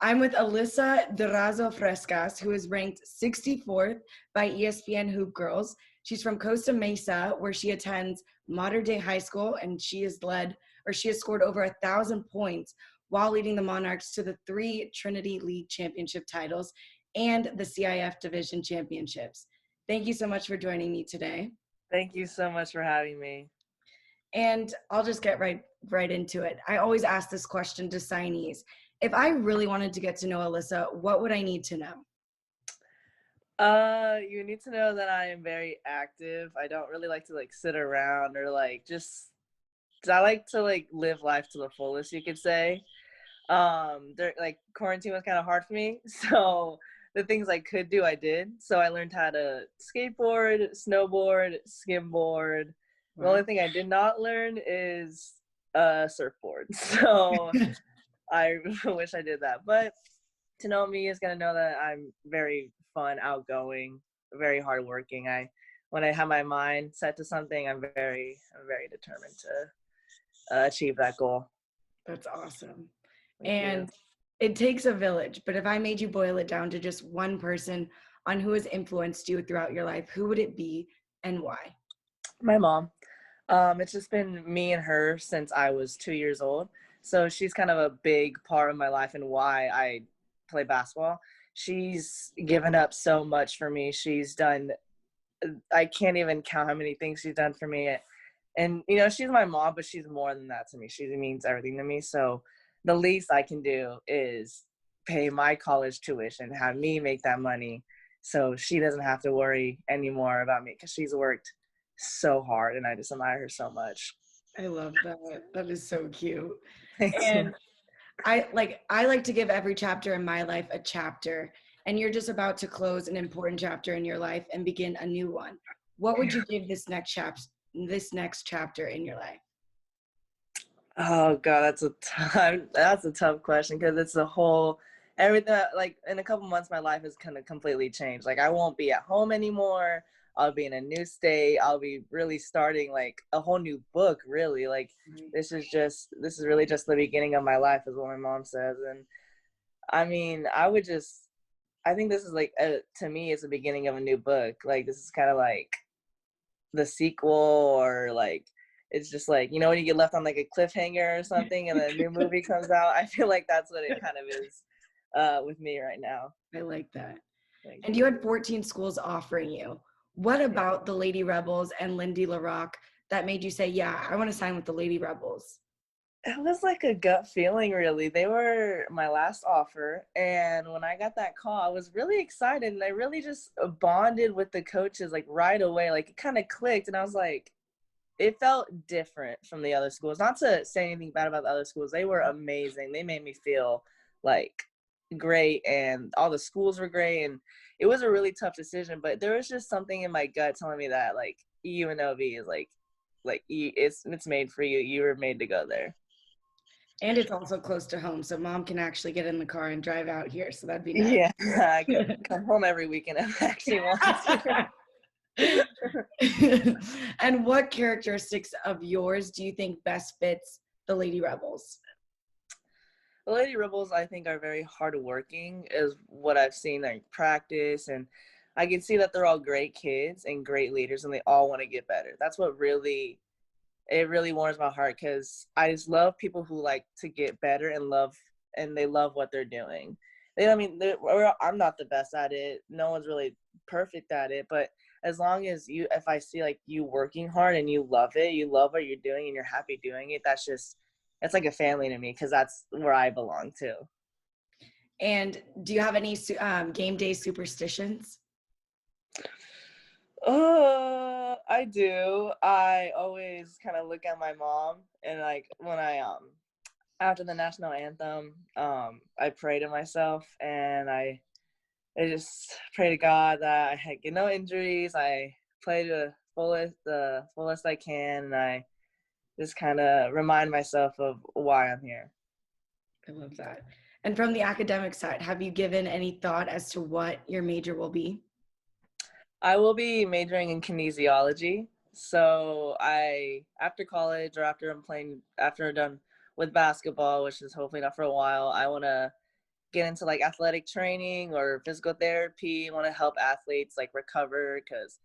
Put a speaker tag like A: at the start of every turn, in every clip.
A: I'm with Alyssa Durazo Frescas, who is ranked 64th by ESPN Hoop Girls. She's from Costa Mesa, where she attends modern day high school, and she has scored over 1,000 points while leading the Monarchs to the 3 Trinity League championship titles and the CIF Division championships. Thank you so much for joining me today.
B: Thank you so much for having me.
A: And I'll just get right into it. I always ask this question to signees. If I really wanted to get to know Alyssa, what would I need to know?
B: You need to know that I am very active. I don't really like to sit around or I like to live life to the fullest, you could say. Quarantine was kind of hard for me, so the things I could do, I did. So I learned how to skateboard, snowboard, skimboard. The only thing I did not learn is surfboard. So I wish I did that. But to know me is gonna know that I'm very fun, outgoing, very hardworking. When I have my mind set to something, I'm very determined to achieve that goal.
A: That's awesome.
B: Thank you.
A: And it takes a village, but if I made you boil it down to just one person on who has influenced you throughout your life, who would it be and why?
B: My mom. It's just been me and her since I was 2 years old. So she's kind of a big part of my life and why I play basketball. She's given up so much for me. She's done, I can't even count how many things she's done for me. And, she's my mom, but she's more than that to me. She means everything to me. So the least I can do is pay my college tuition, have me make that money so she doesn't have to worry anymore about me because she's worked so hard and I just admire her so much.
A: I love that. That is so cute.
B: Thank
A: And
B: you.
A: I like to give every chapter in my life a chapter, and you're just about to close an important chapter in your life and begin a new one. What would you give this next chapter in your life?
B: Oh God, that's a tough question because it's everything. In a couple months, my life is gonna completely change. I won't be at home anymore. I'll be in a new state. I'll be really starting a whole new book. Really, this is really just the beginning of my life, is what my mom says. And I mean, I think this is to me, it's the beginning of a new book. This is kind of the sequel, or it's just when you get left on a cliffhanger or something and then a new movie comes out. I feel like that's what it kind of is with me right now.
A: I like that. And you had 14 schools offering you. What about the Lady Rebels and Lindy LaRock that made you say, yeah, I want to sign with the Lady Rebels?
B: It was a gut feeling, really. They were my last offer, and when I got that call, I was really excited, and I really just bonded with the coaches right away. It kind of clicked, and I was it felt different from the other schools. Not to say anything bad about the other schools. They were amazing. They made me feel great, and all the schools were great, and it was a really tough decision, but there was just something in my gut telling me that UNLV is it's made for you. You were made to go there.
A: And it's also close to home, so mom can actually get in the car and drive out here, so that'd be nice.
B: Yeah, I could come home every weekend if I actually wanted
A: to. And what characteristics of yours do you think best fits the Lady Rebels?
B: The Lady Rebels, I think, are very hardworking, is what I've seen in practice, and I can see that they're all great kids and great leaders, and they all want to get better. That's what really warms my heart, because I just love people who like to get better and they love what they're doing. I'm not the best at it. No one's really perfect at it, but as long as if I see you working hard and you love it, you love what you're doing and you're happy doing it, it's like a family to me, because that's where I belong to.
A: And do you have any game day superstitions?
B: I do. I always kind of look at my mom, and when I after the national anthem, I pray to myself, and I just pray to God that I get no injuries. I play to the fullest I can, and I just kind of remind myself of why I'm here.
A: I love that. And from the academic side, have you given any thought as to what your major will be?
B: I will be majoring in kinesiology. So after college, or after I'm done with basketball, which is hopefully not for a while, I want to get into like athletic training or physical therapy, want to help athletes like recover, because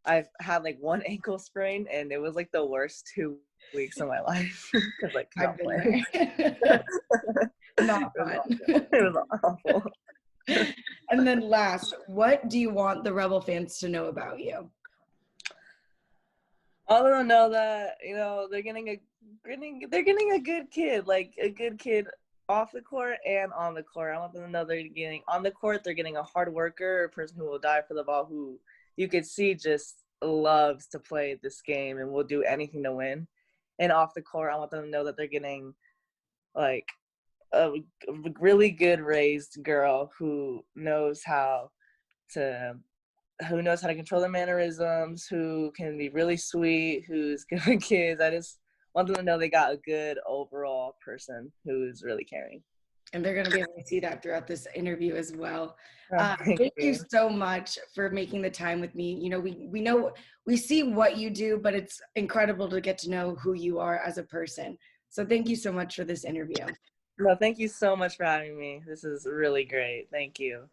B: I've had like one ankle sprain and it was like the worst 2 weeks of my life because like
A: I've
B: not
A: been
B: playing.
A: there. Not
B: It was
A: fun.
B: awful. It was awful.
A: And then last, what do you want the Rebel fans to know about you?
B: All of them know that, you know, they're getting a good kid, like a good kid off the court and on the court. I want them to know they're getting on the court, they're getting a hard worker, a person who will die for the ball, who you could see just loves to play this game and will do anything to win. And off the court, I want them to know that they're getting like a really good raised girl to who knows how to control their mannerisms, who can be really sweet, who's good with kids. I just want them to know they got a good overall person who's really caring.
A: And they're going to be able to see that throughout this interview as well.
B: Thank
A: Thank you
B: you.
A: so much for making the time with me. You know, we see what you do, but it's incredible to get to know who you are as a person. So thank you so much for this interview.
B: No, thank you so much for having me. This is really great. Thank you.